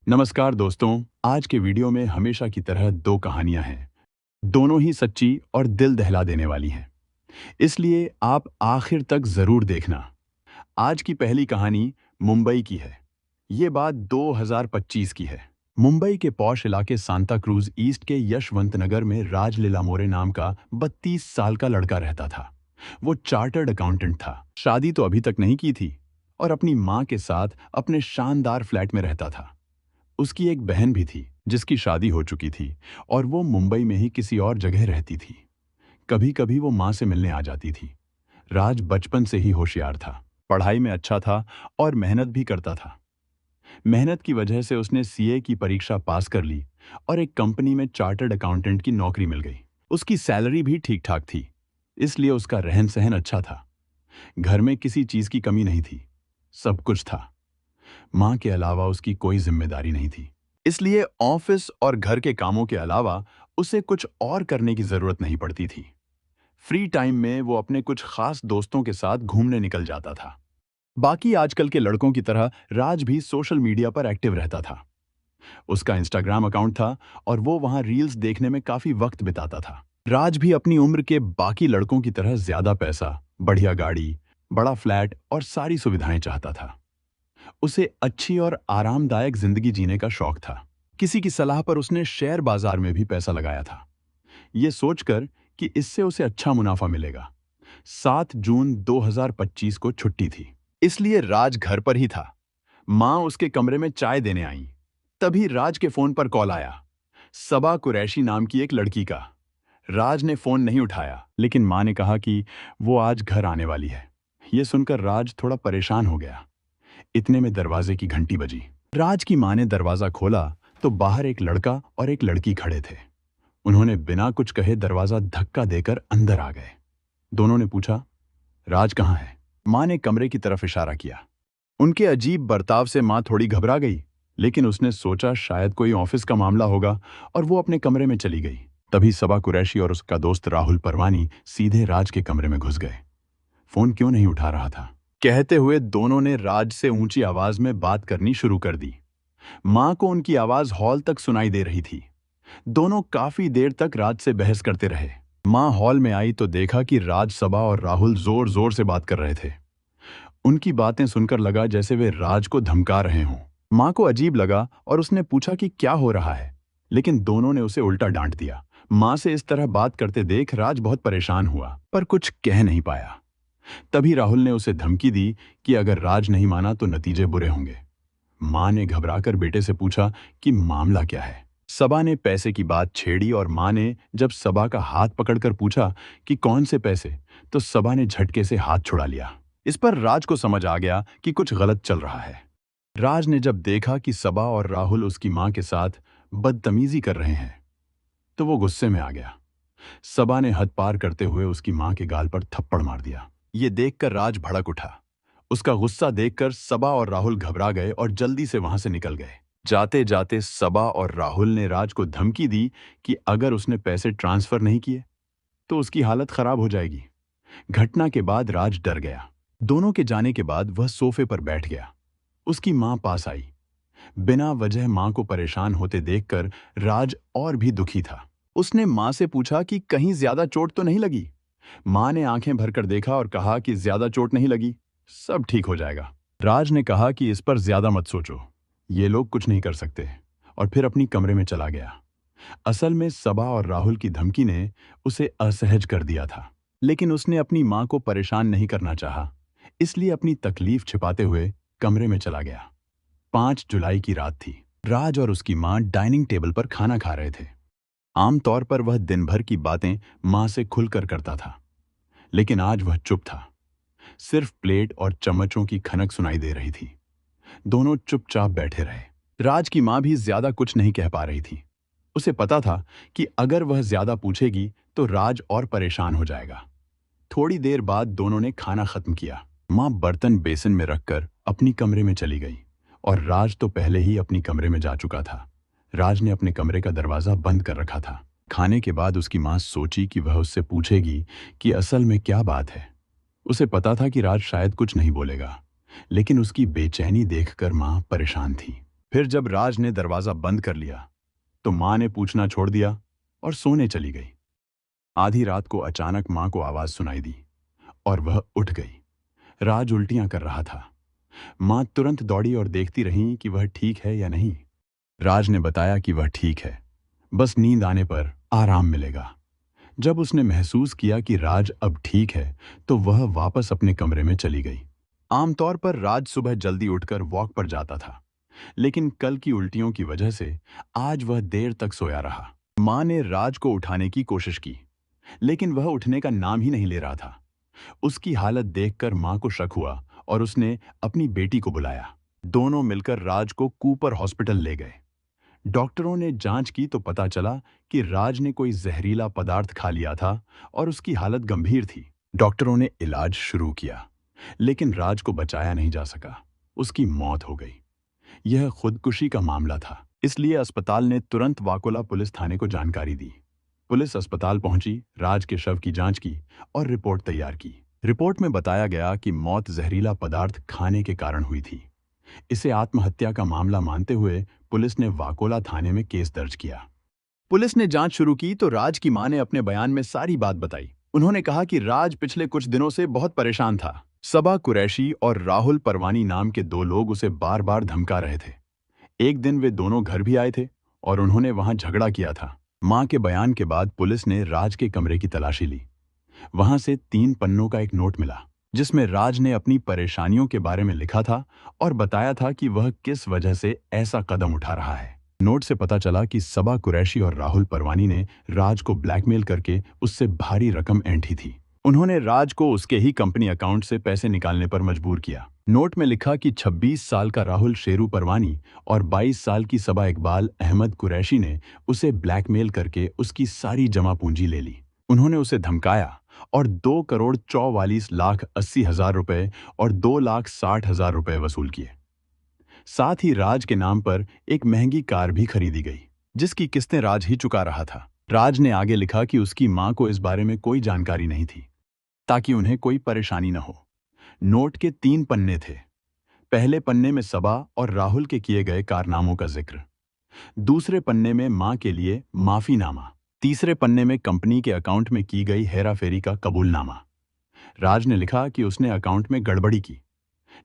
नमस्कार दोस्तों, आज के वीडियो में हमेशा की तरह दो कहानियां हैं। दोनों ही सच्ची और दिल दहला देने वाली हैं। इसलिए आप आखिर तक जरूर देखना। आज की पहली कहानी मुंबई की है। ये बात 2025 की है। मुंबई के पॉश इलाके सांता क्रूज ईस्ट के यशवंत नगर में राज लिलामोरे नाम का 32 साल का लड़का रहता था। वो चार्टर्ड अकाउंटेंट था। शादी तो अभी तक नहीं की थी और अपनी माँ के साथ अपने शानदार फ्लैट में रहता था। उसकी एक बहन भी थी जिसकी शादी हो चुकी थी और वो मुंबई में ही किसी और जगह रहती थी। कभी कभी वो माँ से मिलने आ जाती थी। राज बचपन से ही होशियार था, पढ़ाई में अच्छा था और मेहनत भी करता था। मेहनत की वजह से उसने सीए की परीक्षा पास कर ली और एक कंपनी में चार्टर्ड अकाउंटेंट की नौकरी मिल गई। उसकी सैलरी भी ठीक ठाक थी, इसलिए उसका रहन सहन अच्छा था। घर में किसी चीज की कमी नहीं थी, सब कुछ था। माँ के अलावा उसकी कोई जिम्मेदारी नहीं थी, इसलिए ऑफिस और घर के कामों के अलावा उसे कुछ और करने की जरूरत नहीं पड़ती थी। फ्री टाइम में वो अपने कुछ खास दोस्तों के साथ घूमने निकल जाता था। बाकी आजकल के लड़कों की तरह राज भी सोशल मीडिया पर एक्टिव रहता था। उसका इंस्टाग्राम अकाउंट था और वो वहां रील्स देखने में काफी वक्त बिताता था। राज भी अपनी उम्र के बाकी लड़कों की तरह ज्यादा पैसा, बढ़िया गाड़ी, बड़ा फ्लैट और सारी सुविधाएं चाहता था। उसे अच्छी और आरामदायक जिंदगी जीने का शौक था। किसी की सलाह पर उसने शेयर बाजार में भी पैसा लगाया था, ये सोचकर कि इससे उसे अच्छा मुनाफा मिलेगा। 7 जून 2025 को छुट्टी थी, इसलिए राज घर पर ही था। माँ उसके कमरे में चाय देने आई। तभी राज के फोन पर कॉल आया, सबा कुरैशी नाम की एक लड़की का। राज ने फोन नहीं उठाया, लेकिन माँ ने कहा कि वो आज घर आने वाली है। ये सुनकर राज थोड़ा परेशान हो गया। इतने में दरवाजे की घंटी बजी। राज की माँ ने दरवाजा खोला तो बाहर एक लड़का और एक लड़की खड़े थे। उन्होंने बिना कुछ कहे दरवाजा धक्का देकर अंदर आ गए। दोनों ने पूछा, राज कहाँ है? माँ ने कमरे की तरफ इशारा किया। उनके अजीब बर्ताव से माँ थोड़ी घबरा गई, लेकिन उसने सोचा शायद कोई ऑफिस का मामला होगा और वो अपने कमरे में चली गई। तभी सबा कुरैशी और उसका दोस्त राहुल परवानी सीधे राज के कमरे में घुस गए। फोन क्यों नहीं उठा रहा था, कहते हुए दोनों ने राज से ऊंची आवाज में बात करनी शुरू कर दी। मां को उनकी आवाज हॉल तक सुनाई दे रही थी। दोनों काफी देर तक राज से बहस करते रहे। मां हॉल में आई तो देखा कि राज, सबा और राहुल जोर जोर से बात कर रहे थे। उनकी बातें सुनकर लगा जैसे वे राज को धमका रहे हों। मां को अजीब लगा और उसने पूछा कि क्या हो रहा है, लेकिन दोनों ने उसे उल्टा डांट दिया। मां से इस तरह बात करते देख राज बहुत परेशान हुआ, पर कुछ कह नहीं पाया। तभी राहुल ने उसे धमकी दी कि अगर राज नहीं माना तो नतीजे बुरे होंगे। मां ने घबराकर बेटे से पूछा कि मामला क्या है। सबा ने पैसे की बात छेड़ी और मां ने जब सबा का हाथ पकड़कर पूछा कि कौन से पैसे, तो सबा ने झटके से हाथ छुड़ा लिया। इस पर राज को समझ आ गया कि कुछ गलत चल रहा है। राज ने जब देखा कि सबा और राहुल उसकी मां के साथ बदतमीजी कर रहे हैं, तो वो गुस्से में आ गया। सबा ने हद पार करते हुए उसकी मां के गाल पर थप्पड़ मार दिया। ये देखकर राज भड़क उठा। उसका गुस्सा देखकर सबा और राहुल घबरा गए और जल्दी से वहां से निकल गए। जाते जाते सबा और राहुल ने राज को धमकी दी कि अगर उसने पैसे ट्रांसफर नहीं किए तो उसकी हालत खराब हो जाएगी। घटना के बाद राज डर गया। दोनों के जाने के बाद वह सोफे पर बैठ गया। उसकी मां पास आई। बिना वजह मां को परेशान होते देखकर राज और भी दुखी था। उसने मां से पूछा कि कहीं ज्यादा चोट तो नहीं लगी। मां ने आंखें भरकर देखा और कहा कि ज्यादा चोट नहीं लगी, सब ठीक हो जाएगा। राज ने कहा कि इस पर ज्यादा मत सोचो, ये लोग कुछ नहीं कर सकते, और फिर अपनी कमरे में चला गया। असल में सबा और राहुल की धमकी ने उसे असहज कर दिया था, लेकिन उसने अपनी मां को परेशान नहीं करना चाहा, इसलिए अपनी तकलीफ छिपाते हुए कमरे में चला गया। 5 जुलाई की रात थी। राज और उसकी मां डाइनिंग टेबल पर खाना खा रहे थे। आमतौर पर वह दिन भर की बातें मां से खुलकर करता था, लेकिन आज वह चुप था। सिर्फ प्लेट और चम्मचों की खनक सुनाई दे रही थी। दोनों चुपचाप बैठे रहे। राज की मां भी ज्यादा कुछ नहीं कह पा रही थी। उसे पता था कि अगर वह ज्यादा पूछेगी तो राज और परेशान हो जाएगा। थोड़ी देर बाद दोनों ने खाना खत्म किया। मां बर्तन बेसिन में रखकर अपनी कमरे में चली गई और राज तो पहले ही अपनी कमरे में जा चुका था। राज ने अपने कमरे का दरवाजा बंद कर रखा था। खाने के बाद उसकी मां सोची कि वह उससे पूछेगी कि असल में क्या बात है। उसे पता था कि राज शायद कुछ नहीं बोलेगा, लेकिन उसकी बेचैनी देखकर मां परेशान थी। फिर जब राज ने दरवाजा बंद कर लिया तो माँ ने पूछना छोड़ दिया और सोने चली गई। आधी रात को अचानक माँ को आवाज सुनाई दी और वह उठ गई। राज उल्टियां कर रहा था। माँ तुरंत दौड़ी और देखती रही कि वह ठीक है या नहीं। राज ने बताया कि वह ठीक है, बस नींद आने पर आराम मिलेगा। जब उसने महसूस किया कि राज अब ठीक है तो वह वापस अपने कमरे में चली गई। आमतौर पर राज सुबह जल्दी उठकर वॉक पर जाता था, लेकिन कल की उल्टियों की वजह से आज वह देर तक सोया रहा। माँ ने राज को उठाने की कोशिश की, लेकिन वह उठने का नाम ही नहीं ले रहा था। उसकी हालत देखकर माँ को शक हुआ और उसने अपनी बेटी को बुलाया। दोनों मिलकर राज को कूपर हॉस्पिटल ले गए। डॉक्टरों ने जांच की तो पता चला कि राज ने कोई जहरीला पदार्थ खा लिया था और उसकी हालत गंभीर थी। डॉक्टरों ने इलाज शुरू किया, लेकिन राज को बचाया नहीं जा सका। उसकी मौत हो गई। यह खुदकुशी का मामला था, इसलिए अस्पताल ने तुरंत वाकोला पुलिस थाने को जानकारी दी। पुलिस अस्पताल पहुंची, राज के शव की जांच की और रिपोर्ट तैयार की। रिपोर्ट में बताया गया कि मौत जहरीला पदार्थ खाने के कारण हुई थी। इसे आत्महत्या का मामला मानते हुए पुलिस ने वाकोला थाने में केस दर्ज किया। पुलिस ने जांच शुरू की तो राज की मां ने अपने बयान में सारी बात बताई। उन्होंने कहा कि राज पिछले कुछ दिनों से बहुत परेशान था। सबा कुरैशी और राहुल परवानी नाम के दो लोग उसे बार बार धमका रहे थे। एक दिन वे दोनों घर भी आए थे और उन्होंने वहां झगड़ा किया था। मां के बयान के बाद पुलिस ने राज के कमरे की तलाशी ली। वहां से 3 पन्नों का एक नोट मिला, जिसमें राज ने अपनी परेशानियों के बारे में लिखा था और बताया था कि वह किस वजह से ऐसा कदम उठा रहा है। नोट से पता चला कि सबा कुरैशी और राहुल परवानी ने राज को ब्लैकमेल करके उससे भारी रकम ऐंठी थी। उन्होंने राज को उसके ही कंपनी अकाउंट से पैसे निकालने पर मजबूर किया। नोट में लिखा कि 26 साल का राहुल शेरू परवानी और 22 साल की सबा इकबाल अहमद कुरैशी ने उसे ब्लैकमेल करके उसकी सारी जमा पूंजी ले ली। उन्होंने उसे धमकाया और 2,44,80,000 रुपए और 2,60,000 रुपए वसूल किए। साथ ही राज के नाम पर एक महंगी कार भी खरीदी गई, जिसकी किस्तें राज ही चुका रहा था। राज ने आगे लिखा कि उसकी मां को इस बारे में कोई जानकारी नहीं थी, ताकि उन्हें कोई परेशानी न हो। नोट के 3 पन्ने थे। पहले पन्ने में सबा और राहुल के किए गए कारनामों का जिक्र, दूसरे पन्ने में मां के लिए माफीनामा, तीसरे पन्ने में कंपनी के अकाउंट में की गई हेराफेरी का कबूलनामा। राज ने लिखा कि उसने अकाउंट में गड़बड़ी की,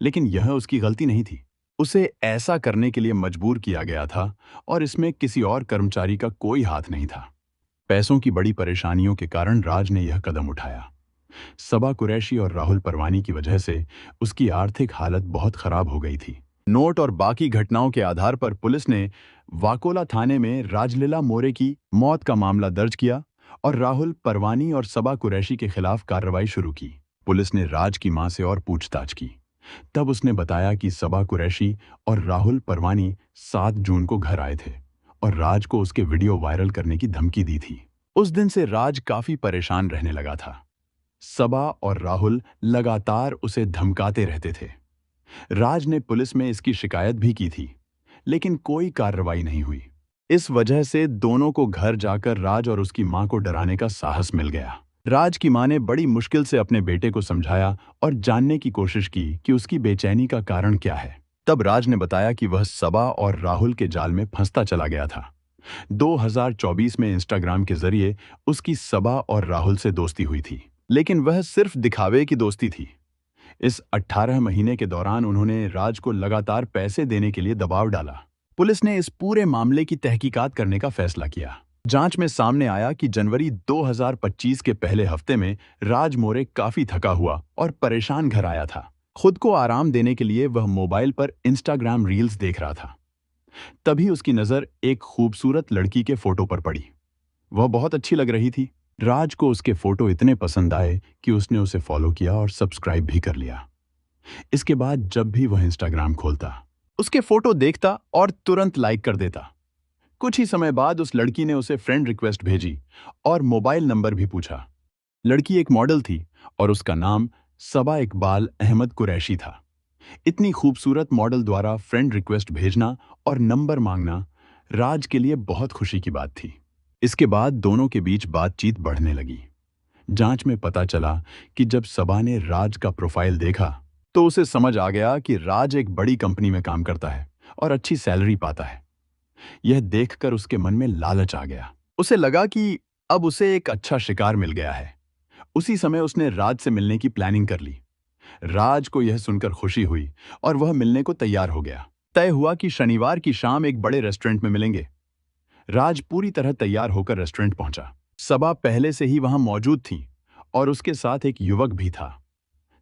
लेकिन यह उसकी गलती नहीं थी। उसे ऐसा करने के लिए मजबूर किया गया था और इसमें किसी और कर्मचारी का कोई हाथ नहीं था। पैसों की बड़ी परेशानियों के कारण राज ने यह कदम उठाया। सबा कुरैशी और राहुल परवानी की वजह से उसकी आर्थिक हालत बहुत खराब हो गई थी। नोट और बाकी घटनाओं के आधार पर पुलिस ने वाकोला थाने में राजलीला मोरे की मौत का मामला दर्ज किया और राहुल परवानी और सबा कुरैशी के खिलाफ कार्रवाई शुरू की। पुलिस ने राज की मां से और पूछताछ की। तब उसने बताया कि सबा कुरैशी और राहुल परवानी 7 जून को घर आए थे और राज को उसके वीडियो वायरल करने की धमकी दी थी। उस दिन से राज काफी परेशान रहने लगा था। सबा और राहुल लगातार उसे धमकाते रहते थे। राज ने पुलिस में इसकी शिकायत भी की थी, लेकिन कोई कार्रवाई नहीं हुई। इस वजह से दोनों को घर जाकर राज और उसकी मां को डराने का साहस मिल गया। राज की मां ने बड़ी मुश्किल से अपने बेटे को समझाया और जानने की कोशिश की कि उसकी बेचैनी का कारण क्या है। तब राज ने बताया कि वह सबा और राहुल के जाल में फंसता चला गया था। 2024 में इंस्टाग्राम के जरिए उसकी सबा और राहुल से दोस्ती हुई थी, लेकिन वह सिर्फ दिखावे की दोस्ती थी। इस 18 महीने के दौरान उन्होंने राज को लगातार पैसे देने के लिए दबाव डाला। पुलिस ने इस पूरे मामले की तहकीकात करने का फैसला किया। जांच में सामने आया कि जनवरी 2025 के पहले हफ्ते में राज मोरे काफी थका हुआ और परेशान घर आया था। खुद को आराम देने के लिए वह मोबाइल पर इंस्टाग्राम रील्स देख रहा था। तभी उसकी नजर एक खूबसूरत लड़की के फोटो पर पड़ी। वह बहुत अच्छी लग रही थी। राज को उसके फोटो इतने पसंद आए कि उसने उसे फॉलो किया और सब्सक्राइब भी कर लिया। इसके बाद जब भी वह इंस्टाग्राम खोलता, उसके फोटो देखता और तुरंत लाइक कर देता। कुछ ही समय बाद उस लड़की ने उसे फ्रेंड रिक्वेस्ट भेजी और मोबाइल नंबर भी पूछा। लड़की एक मॉडल थी और उसका नाम सबा इकबाल अहमद कुरैशी था। इतनी खूबसूरत मॉडल द्वारा फ्रेंड रिक्वेस्ट भेजना और नंबर मांगना राज के लिए बहुत खुशी की बात थी। इसके बाद दोनों के बीच बातचीत बढ़ने लगी। जांच में पता चला कि जब सबा ने राज का प्रोफाइल देखा तो उसे समझ आ गया कि राज एक बड़ी कंपनी में काम करता है और अच्छी सैलरी पाता है। यह देखकर उसके मन में लालच आ गया। उसे लगा कि अब उसे एक अच्छा शिकार मिल गया है। उसी समय उसने राज से मिलने की प्लानिंग कर ली। राज को यह सुनकर खुशी हुई और वह मिलने को तैयार हो गया। तय हुआ कि शनिवार की शाम एक बड़े रेस्टोरेंट में मिलेंगे। राज पूरी तरह तैयार होकर रेस्टोरेंट पहुंचा। सबा पहले से ही वहां मौजूद थी और उसके साथ एक युवक भी था।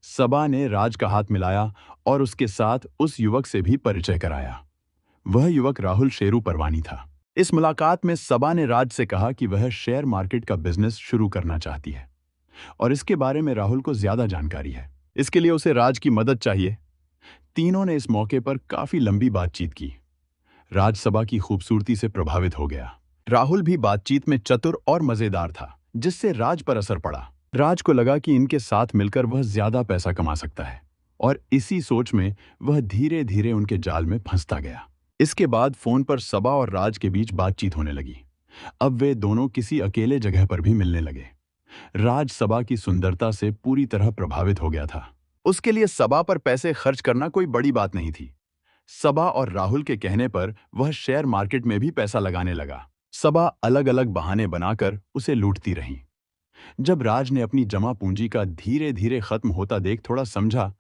सबा ने राज का हाथ मिलाया और उसके साथ उस युवक से भी परिचय कराया। वह युवक राहुल शेरू परवानी था। इस मुलाकात में सबा ने राज से कहा कि वह शेयर मार्केट का बिजनेस शुरू करना चाहती है और इसके बारे में राहुल को ज्यादा जानकारी है। इसके लिए उसे राज की मदद चाहिए। तीनों ने इस मौके पर काफी लंबी बातचीत की। राज सबा की खूबसूरती से प्रभावित हो गया। राहुल भी बातचीत में चतुर और मजेदार था, जिससे राज पर असर पड़ा। राज को लगा कि इनके साथ मिलकर वह ज्यादा पैसा कमा सकता है और इसी सोच में वह धीरे धीरे उनके जाल में फंसता गया। इसके बाद फोन पर सबा और राज के बीच बातचीत होने लगी। अब वे दोनों किसी अकेले जगह पर भी मिलने लगे। राज सबा की सुंदरता से पूरी तरह प्रभावित हो गया था। उसके लिए सबा पर पैसे खर्च करना कोई बड़ी बात नहीं थी। सबा और राहुल के कहने पर वह शेयर मार्केट में भी पैसा लगाने लगा। सबा अलग अलग बहाने बनाकर उसे लूटती रही। जब राज ने अपनी जमा पूंजी का धीरे धीरे खत्म होता देख थोड़ा समझा,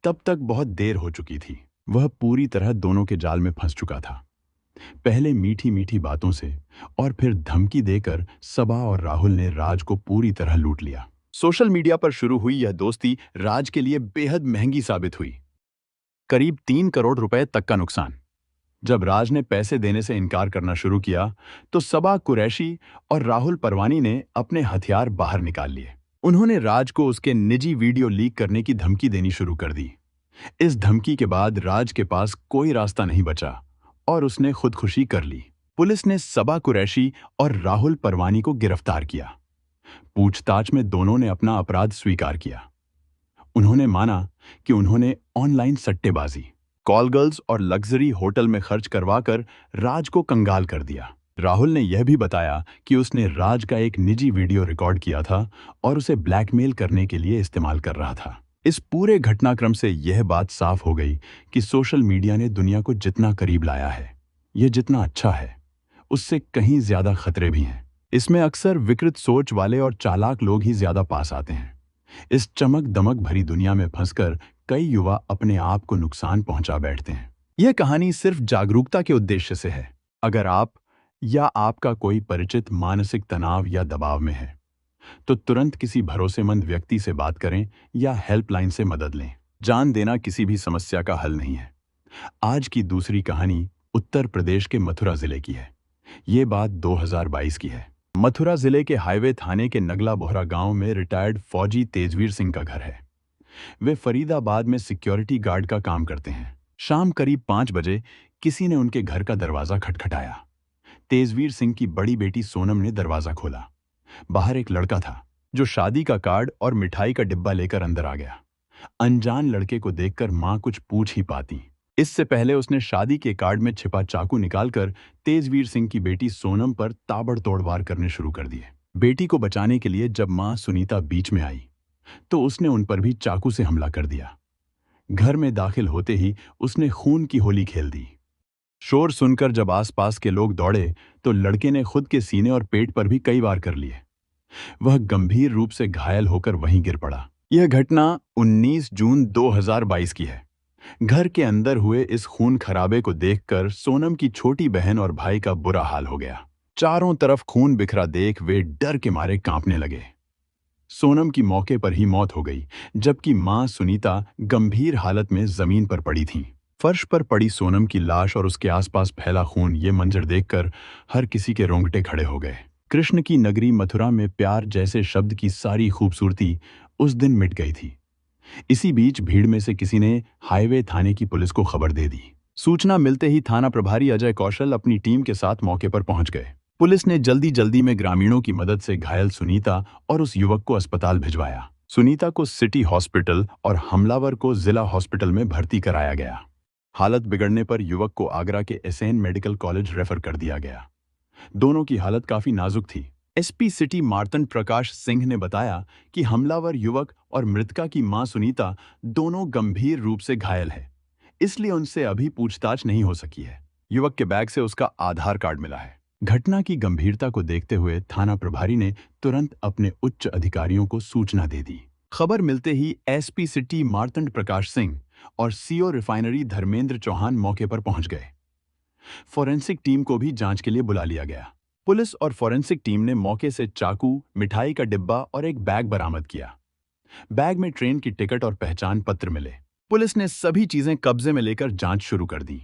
तब तक बहुत देर हो चुकी थी। वह पूरी तरह दोनों के जाल में फंस चुका था। पहले मीठी मीठी बातों से और फिर धमकी देकर सबा और राहुल ने राज को पूरी तरह लूट लिया। सोशल मीडिया पर शुरू हुई यह दोस्ती राज के लिए बेहद महंगी साबित हुई। करीब 3 करोड़ रुपए तक का नुकसान। जब राज ने पैसे देने से इनकार करना शुरू किया, तो सबा कुरैशी और राहुल परवानी ने अपने हथियार बाहर निकाल लिए। उन्होंने राज को उसके निजी वीडियो लीक करने की धमकी देनी शुरू कर दी। इस धमकी के बाद राज के पास कोई रास्ता नहीं बचा और उसने खुदकुशी कर ली। पुलिस ने सबा कुरैशी और राहुल परवानी को गिरफ्तार किया। पूछताछ में दोनों ने अपना अपराध स्वीकार किया। उन्होंने माना कि उन्होंने ऑनलाइन सट्टेबाजी, कॉल गर्ल्स और लग्जरी होटल में खर्च करवाकर राज को कंगाल कर दिया। राहुल ने यह भी बताया कि उसने राज का एक निजी वीडियो रिकॉर्ड किया था और उसे ब्लैकमेल करने के लिए इस्तेमाल कर रहा था। इस पूरे घटनाक्रम से यह बात साफ हो गई कि सोशल मीडिया ने दुनिया को जितना करीब लाया है, यह जितना अच्छा है, उससे कहीं ज्यादा खतरे भी हैं। इसमें अक्सर विकृत सोच वाले और चालाक लोग ही ज्यादा पास आते हैं। इस चमक दमक भरी दुनिया में फंसकर कई युवा अपने आप को नुकसान पहुंचा बैठते हैं। यह कहानी सिर्फ जागरूकता के उद्देश्य से है। अगर आप या आपका कोई परिचित मानसिक तनाव या दबाव में है, तो तुरंत किसी भरोसेमंद व्यक्ति से बात करें या हेल्पलाइन से मदद लें। जान देना किसी भी समस्या का हल नहीं है। आज की दूसरी कहानी उत्तर प्रदेश के मथुरा जिले की है। ये बात 2022 की है। मथुरा जिले के हाईवे थाने के नगला बोहरा गांव में रिटायर्ड फौजी तेजवीर सिंह का घर है। वे फरीदाबाद में सिक्योरिटी गार्ड का काम करते हैं। शाम करीब 5 बजे किसी ने उनके घर का दरवाजा खटखटाया। तेजवीर सिंह की बड़ी बेटी सोनम ने दरवाजा खोला। बाहर एक लड़का था जो शादी का कार्ड और मिठाई का डिब्बा लेकर अंदर आ गया। अनजान लड़के को देखकर मां कुछ पूछ ही पाती। इससे पहले उसने शादी के कार्ड में छिपा चाकू निकालकर तेजवीर सिंह की बेटी सोनम पर ताबड़तोड़ वार करने शुरू कर दिए। बेटी को बचाने के लिए जब मां सुनीता बीच में आई, तो उसने उन पर भी चाकू से हमला कर दिया। घर में दाखिल होते ही उसने खून की होली खेल दी। शोर सुनकर जब आसपास के लोग दौड़े, तो लड़के ने खुद के सीने और पेट पर भी कई वार कर लिए। वह गंभीर रूप से घायल होकर वहीं गिर पड़ा। यह घटना 19 जून 2022 की है। घर के अंदर हुए इस खून खराबे को देखकर सोनम की छोटी बहन और भाई का बुरा हाल हो गया। चारों तरफ खून बिखरा देख वे डर के मारे कांपने लगे। सोनम की मौके पर ही मौत हो गई, जबकि मां सुनीता गंभीर हालत में जमीन पर पड़ी थीं। फर्श पर पड़ी सोनम की लाश और उसके आसपास फैला खून, ये मंजर देखकर हर किसी के रोंगटे खड़े हो गए। कृष्ण की नगरी मथुरा में प्यार जैसे शब्द की सारी खूबसूरती उस दिन मिट गई थी। इसी बीच भीड़ में से किसी ने हाईवे थाने की पुलिस को खबर दे दी। सूचना मिलते ही थाना प्रभारी अजय कौशल अपनी टीम के साथ मौके पर पहुंच गए। पुलिस ने जल्दी में ग्रामीणों की मदद से घायल सुनीता और उस युवक को अस्पताल भिजवाया। सुनीता को सिटी हॉस्पिटल और हमलावर को जिला हॉस्पिटल में भर्ती कराया गया। हालत बिगड़ने पर युवक को आगरा के एसएन मेडिकल कॉलेज रेफर कर दिया गया। दोनों की हालत काफी नाजुक थी। एसपी सिटी मार्तन प्रकाश सिंह ने बताया कि हमलावर युवक और मृतका की मां सुनीता दोनों गंभीर रूप से घायल है। इसलिए उनसे अभी पूछताछ नहीं हो सकी है। युवक के बैग से उसका आधार कार्ड मिला है। घटना की गंभीरता को देखते हुए थाना प्रभारी ने तुरंत अपने उच्च अधिकारियों को सूचना दे दी। खबर मिलते ही एसपी सिटी मार्तंड प्रकाश सिंह और सीओ रिफाइनरी धर्मेंद्र चौहान मौके पर पहुंच गए। फोरेंसिक टीम को भी जांच के लिए बुला लिया गया। पुलिस और फोरेंसिक टीम ने मौके से चाकू, मिठाई का डिब्बा और एक बैग बरामद किया। बैग में ट्रेन की टिकट और पहचान पत्र मिले। पुलिस ने सभी चीजें कब्जे में लेकर जांच शुरू कर दी।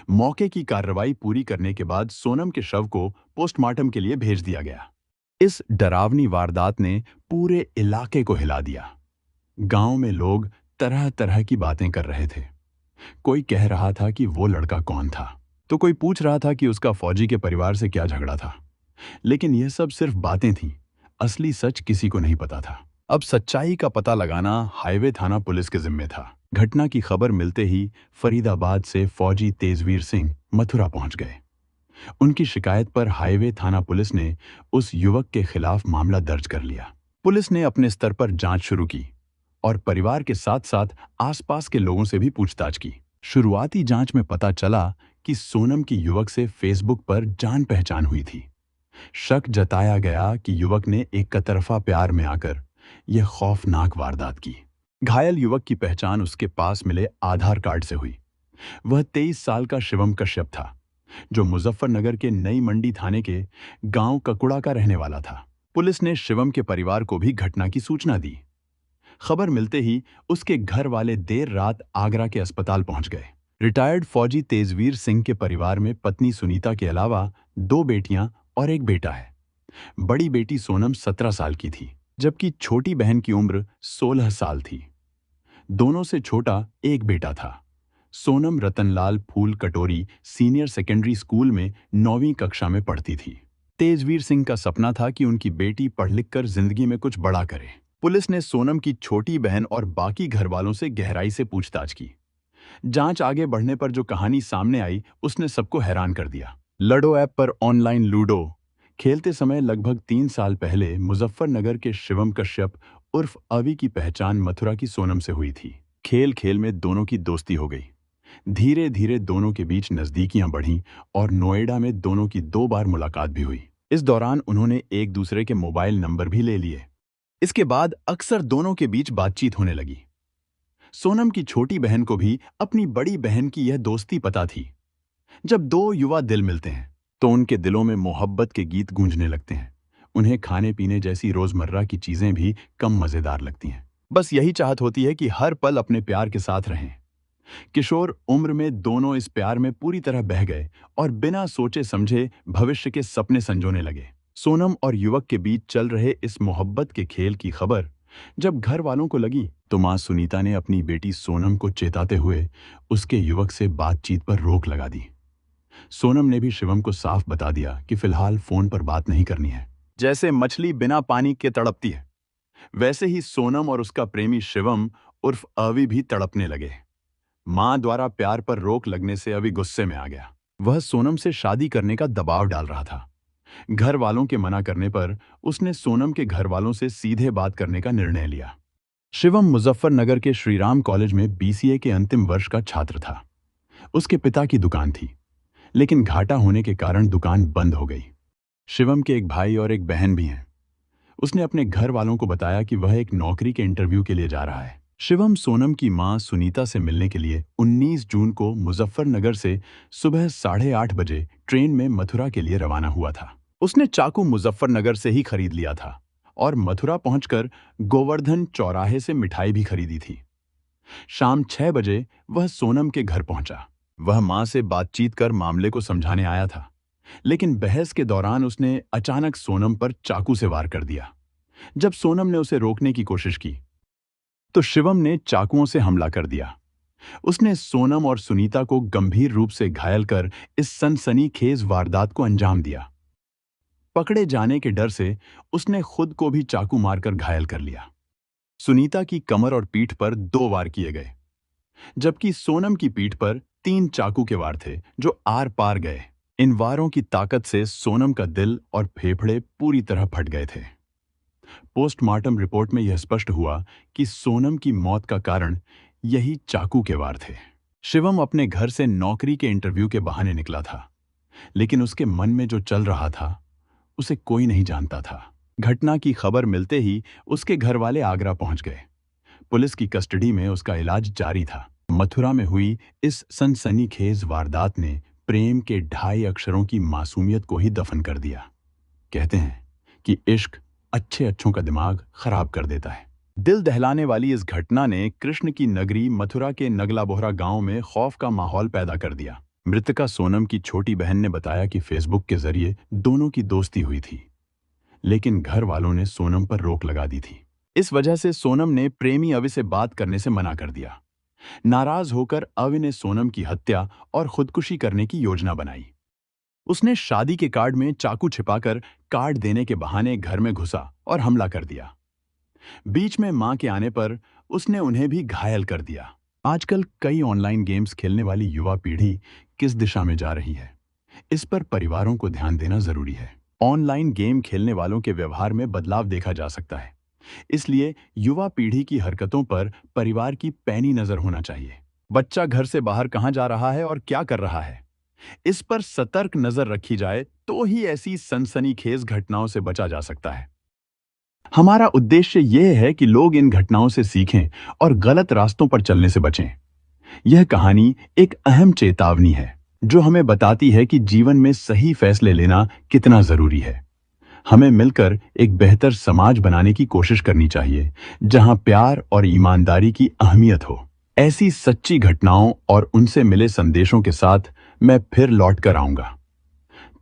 मौके की कार्रवाई पूरी करने के बाद सोनम के शव को पोस्टमार्टम के लिए भेज दिया गया। इस डरावनी वारदात ने पूरे इलाके को हिला दिया। गांव में लोग तरह तरह की बातें कर रहे थे। कोई कह रहा था कि वो लड़का कौन था, तो कोई पूछ रहा था कि उसका फौजी के परिवार से क्या झगड़ा था। लेकिन यह सब सिर्फ बातें थीं। असली सच किसी को नहीं पता था। अब सच्चाई का पता लगाना हाईवे थाना पुलिस के जिम्मे था। घटना की खबर मिलते ही फरीदाबाद से फौजी तेजवीर सिंह मथुरा पहुंच गए। उनकी शिकायत पर हाईवे थाना पुलिस ने उस युवक के खिलाफ मामला दर्ज कर लिया। पुलिस ने अपने स्तर पर जांच शुरू की और परिवार के साथ साथ आसपास के लोगों से भी पूछताछ की। शुरुआती जांच में पता चला कि सोनम की युवक से फेसबुक पर जान पहचान हुई थी। शक जताया गया कि युवक ने एक तरफा प्यार में आकर यह खौफनाक वारदात की। घायल युवक की पहचान उसके पास मिले आधार कार्ड से हुई। वह 23 साल का शिवम कश्यप था, जो मुजफ्फरनगर के नई मंडी थाने के गांव ककुड़ा का रहने वाला था। पुलिस ने शिवम के परिवार को भी घटना की सूचना दी। खबर मिलते ही उसके घर वाले देर रात आगरा के अस्पताल पहुंच गए। रिटायर्ड फौजी तेजवीर सिंह के परिवार में पत्नी सुनीता के अलावा 2 बेटियां और एक बेटा है। बड़ी बेटी सोनम 17 साल की थी, जबकि छोटी बहन की उम्र 16 साल थी। दोनों से छोटा एक बेटा था। सोनम रतनलाल फूल कटोरी सीनियर सेकेंडरी स्कूल में 9वीं कक्षा में पढ़ती थी। तेजवीर सिंह का सपना था कि उनकी बेटी पढ़ लिख कर जिंदगी में कुछ बड़ा करे। पुलिस ने सोनम की छोटी बहन और बाकी घर वालों से गहराई से पूछताछ की। जांच आगे बढ़ने पर जो कहानी सामने आई उसने सबको हैरान कर दिया। लडो ऐप पर ऑनलाइन लूडो खेलते समय लगभग 3 साल पहले मुजफ्फरनगर के शिवम कश्यप उर्फ अवी की पहचान मथुरा की सोनम से हुई थी। खेल खेल में दोनों की दोस्ती हो गई। धीरे धीरे दोनों के बीच नजदीकियां बढ़ीं और नोएडा में दोनों की 2 बार मुलाकात भी हुई। इस दौरान उन्होंने एक दूसरे के मोबाइल नंबर भी ले लिए। इसके बाद अक्सर दोनों के बीच बातचीत होने लगी। सोनम की छोटी बहन को भी अपनी बड़ी बहन की यह दोस्ती पता थी। जब 2 युवा दिल मिलते हैं तो उनके दिलों में मोहब्बत के गीत गूंजने लगते हैं। उन्हें खाने पीने जैसी रोजमर्रा की चीजें भी कम मजेदार लगती हैं। बस यही चाहत होती है कि हर पल अपने प्यार के साथ रहें। किशोर उम्र में दोनों इस प्यार में पूरी तरह बह गए और बिना सोचे समझे भविष्य के सपने संजोने लगे। सोनम और युवक के बीच चल रहे इस मोहब्बत के खेल की खबर जब घर वालों को लगी तो मां सुनीता ने अपनी बेटी सोनम को चेताते हुए उसके युवक से बातचीत पर रोक लगा दी। सोनम ने भी शिवम को साफ बता दिया कि फिलहाल फोन पर बात नहीं करनी है। जैसे मछली बिना पानी के तड़पती है, वैसे ही सोनम और उसका प्रेमी शिवम उर्फ अवी भी तड़पने लगे। मां द्वारा प्यार पर रोक लगने से अवी गुस्से में आ गया। वह सोनम से शादी करने का दबाव डाल रहा था। घर वालों के मना करने पर उसने सोनम के घर वालों से सीधे बात करने का निर्णय लिया। शिवम मुजफ्फरनगर के श्रीराम कॉलेज में बीसीए के अंतिम वर्ष का छात्र था। उसके पिता की दुकान थी, लेकिन घाटा होने के कारण दुकान बंद हो गई। शिवम के एक भाई और एक बहन भी हैं। उसने अपने घर वालों को बताया कि वह एक नौकरी के इंटरव्यू के लिए जा रहा है। शिवम सोनम की मां सुनीता से मिलने के लिए 19 जून को मुजफ्फरनगर से सुबह 8:30 बजे ट्रेन में मथुरा के लिए रवाना हुआ था। उसने चाकू मुजफ्फरनगर से ही खरीद लिया था और मथुरा पहुंचकर गोवर्धन चौराहे से मिठाई भी खरीदी थी। शाम 6 बजे वह सोनम के घर पहुंचा। वह मां से बातचीत कर मामले को समझाने आया था, लेकिन बहस के दौरान उसने अचानक सोनम पर चाकू से वार कर दिया। जब सोनम ने उसे रोकने की कोशिश की तो शिवम ने चाकुओं से हमला कर दिया। उसने सोनम और सुनीता को गंभीर रूप से घायल कर इस सनसनीखेज वारदात को अंजाम दिया। पकड़े जाने के डर से उसने खुद को भी चाकू मारकर घायल कर लिया। सुनीता की कमर और पीठ पर 2 वार किए गए, जबकि सोनम की पीठ पर 3 चाकू के वार थे जो आर पार गए। इन वारों की ताकत से सोनम का दिल और फेफड़े पूरी तरह फट गए थे। पोस्टमार्टम रिपोर्ट में यह स्पष्ट हुआ कि सोनम की मौत का कारण यही चाकू के वार थे। शिवम अपने घर से नौकरी के इंटरव्यू के बहाने निकला था, लेकिन उसके मन में जो चल रहा था उसे कोई नहीं जानता था। घटना की खबर मिलते ही उसके घर वाले आगरा पहुंच गए। पुलिस की कस्टडी में उसका इलाज जारी था। मथुरा में हुई इस सनसनीखेज वारदात ने प्रेम के 2.5 अक्षरों की मासूमियत को ही दफन कर दिया। कहते हैं कि इश्क अच्छे अच्छों का दिमाग खराब कर देता है। दिल दहलाने वाली इस घटना ने कृष्ण की नगरी मथुरा के नगलाबोहरा गांव में खौफ का माहौल पैदा कर दिया। मृतका सोनम की छोटी बहन ने बताया कि फेसबुक के जरिए दोनों की दोस्ती हुई थी, लेकिन घर वालों ने सोनम पर रोक लगा दी थी। इस वजह से सोनम ने प्रेमी अवि से बात करने से मना कर दिया। नाराज होकर अवि ने सोनम की हत्या और खुदकुशी करने की योजना बनाई। उसने शादी के कार्ड में चाकू छिपाकर कार्ड देने के बहाने घर में घुसा और हमला कर दिया। बीच में मां के आने पर उसने उन्हें भी घायल कर दिया। आजकल कई ऑनलाइन गेम्स खेलने वाली युवा पीढ़ी किस दिशा में जा रही है, इस पर परिवारों को ध्यान देना जरूरी है। ऑनलाइन गेम खेलने वालों के व्यवहार में बदलाव देखा जा सकता है, इसलिए युवा पीढ़ी की हरकतों पर परिवार की पैनी नजर होना चाहिए। बच्चा घर से बाहर कहां जा रहा है और क्या कर रहा है, इस पर सतर्क नजर रखी जाए तो ही ऐसी सनसनीखेज घटनाओं से बचा जा सकता है। हमारा उद्देश्य यह है कि लोग इन घटनाओं से सीखें और गलत रास्तों पर चलने से बचें। यह कहानी एक अहम चेतावनी है जो हमें बताती है कि जीवन में सही फैसले लेना कितना जरूरी है। हमें मिलकर एक बेहतर समाज बनाने की कोशिश करनी चाहिए, जहां प्यार और ईमानदारी की अहमियत हो। ऐसी सच्ची घटनाओं और उनसे मिले संदेशों के साथ मैं फिर लौट कर आऊंगा।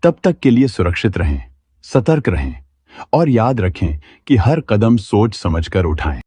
तब तक के लिए सुरक्षित रहें, सतर्क रहें और याद रखें कि हर कदम सोच समझकर उठाएं।